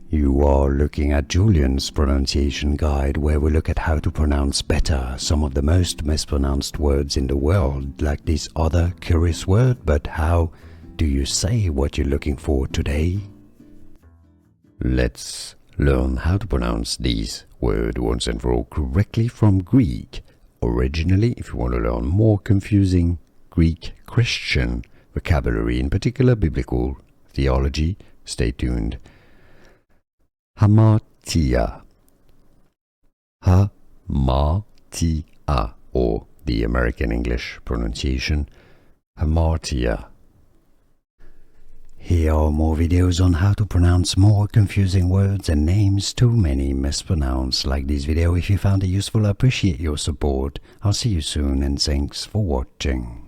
You are looking at Julian's pronunciation guide, where we look at how to pronounce better some of the most mispronounced words in the world, like this other curious word. But how do you say what you're looking for today? Let's learn how to pronounce this word once and for all correctly from Greek. Originally, if you want to learn more confusing Greek Christian vocabulary, in particular biblical theology, stay tuned. Hamartia. Hamartia, or the American English pronunciation, Hamartia. Here are more videos on how to pronounce more confusing words and names too many mispronounced. Like this video if you found it useful. I appreciate your support. I'll see you soon and thanks for watching.